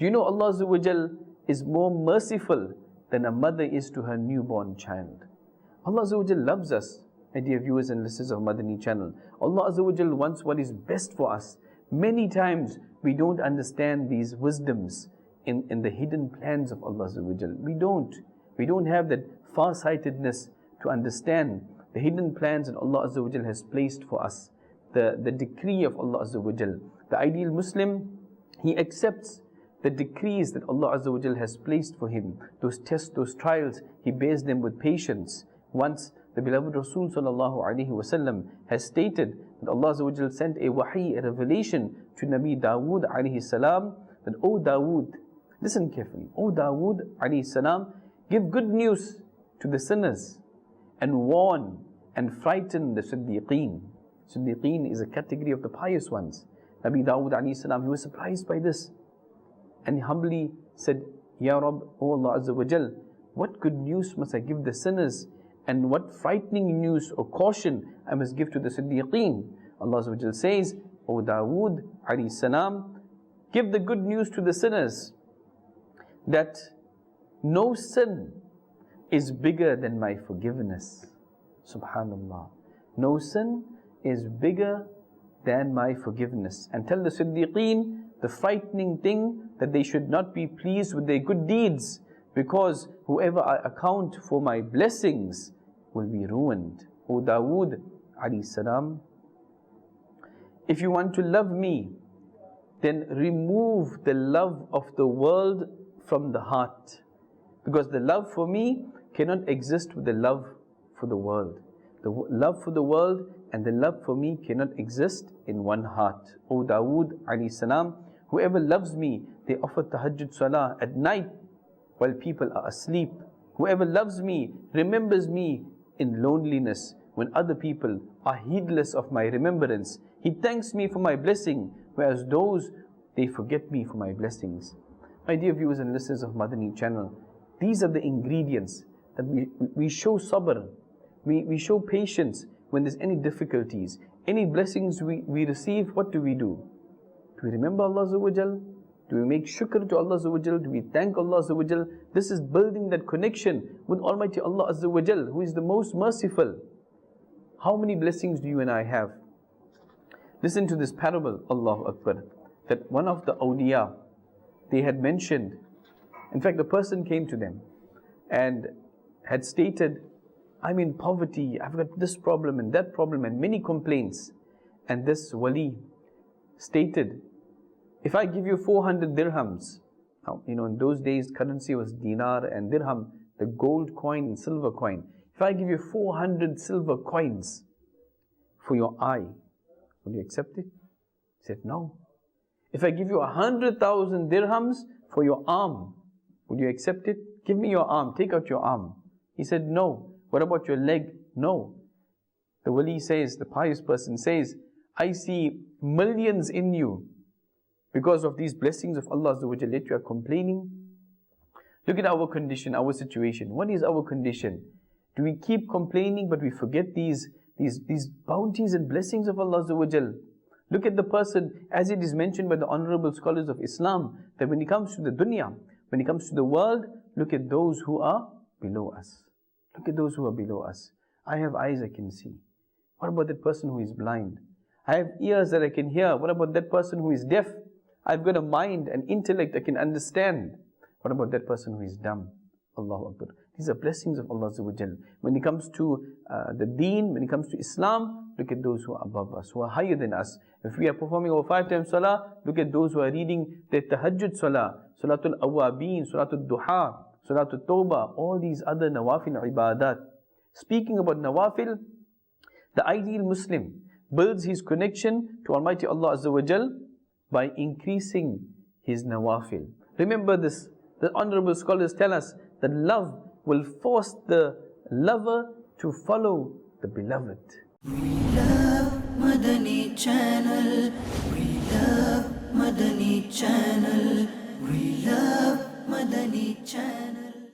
Do you know Allah Azza wa Jal is more merciful than a mother is to her newborn child? Allah Azza wa Jal loves us, my dear viewers and listeners of Madani Channel. Allah Azza wa Jal wants what is best for us. Many times we don't understand these wisdoms in the hidden plans of Allah Azza wa Jal. We don't have that far-sightedness to understand the hidden plans that Allah Azza wa Jal has placed for us. The decree of Allah Azza wa Jal. The ideal Muslim, he accepts the decrees that Allah Azza wa Jal has placed for him. Those tests, those trials, he bears them with patience. Once the beloved Rasul sallallahu alaihi wasallam has stated that Allah Azza wa Jal sent a wahi, a revelation to Nabi Dawood alayhi salam, that, O Dawood, listen carefully, O Dawood alayhi salam, give good news to the sinners and warn and frighten the Siddiqeen. Siddiqeen is a category of the pious ones. Nabi Dawood alayhi salam, he was surprised by this, and he humbly said, Ya Rabb, O Allah Azza wa Jal, what good news must I give the sinners, and what frightening news or caution I must give to the Siddiqeen? Allah Azza wa Jal says, O Dawood alayhi salam, give the good news to the sinners that no sin is bigger than my forgiveness. Subhanallah. No sin is bigger than my forgiveness. And tell the Siddiqeen the frightening thing, that they should not be pleased with their good deeds, because whoever I account for my blessings will be ruined. O Dawood alayhi salam, if you want to love me, then remove the love of the world from the heart, because the love for me cannot exist with the love for the world. The love for the world and the love for me cannot exist in one heart. O Dawood alayhi salam, whoever loves me, they offer tahajjud salah at night while people are asleep. Whoever loves me remembers me in loneliness when other people are heedless of my remembrance. He thanks me for my blessing, whereas those, they forget me for my blessings. My dear viewers and listeners of Madani Channel, these are the ingredients that we show sabr, we show patience when there's any difficulties, any blessings we receive. What do? Do we remember Allah Azza wa Jal? Do we make shukr to Allah Azza wa Jal? Do we thank Allah Azza wa Jal? This is building that connection with Almighty Allah Azza wa Jal, who is the most merciful. How many blessings do you and I have? Listen to this parable, Allahu Akbar, that one of the awliya, they had mentioned, in fact a person came to them and had stated, I'm in poverty, I've got this problem and that problem and many complaints. And this wali stated, if I give you 400 dirhams, now, you know, in those days currency was dinar and dirham, the gold coin and silver coin. If I give you 400 silver coins for your eye, will you accept it? He said, no. If I give you 100,000 dirhams for your arm, would you accept it? Give me your arm, take out your arm. He said, no. What about your leg? No. The wali says, the pious person says, I see millions in you. Because of these blessings of Allah Azza wa Jalla, yet you are complaining. Look at our condition, our situation. What is our condition? Do we keep complaining but we forget these bounties and blessings of Allah Azza wa Jalla? Look at the person, as it is mentioned by the honorable scholars of Islam, that when it comes to the dunya, when it comes to the world, look at those who are below us. Look at those who are below us. I have eyes I can see. What about that person who is blind? I have ears that I can hear. What about that person who is deaf? I've got a mind and intellect I can understand. What about that person who is dumb? Allahu Akbar. These are blessings of Allah Azza wa Jal. When it comes to the deen, when it comes to Islam, look at those who are above us, who are higher than us. If we are performing our 5 times salah, look at those who are reading their tahajjud salah, salatul awabin, salatul duha, salatul tawbah, all these other nawafil ibadat. Speaking about nawafil, the ideal Muslim builds his connection to Almighty Allah Azza wa Jal by increasing his nawafil. Remember this, the honorable scholars tell us that love will force the lover to follow the beloved. We love Madani Channel. We love Madani Channel. We love Madani Channel.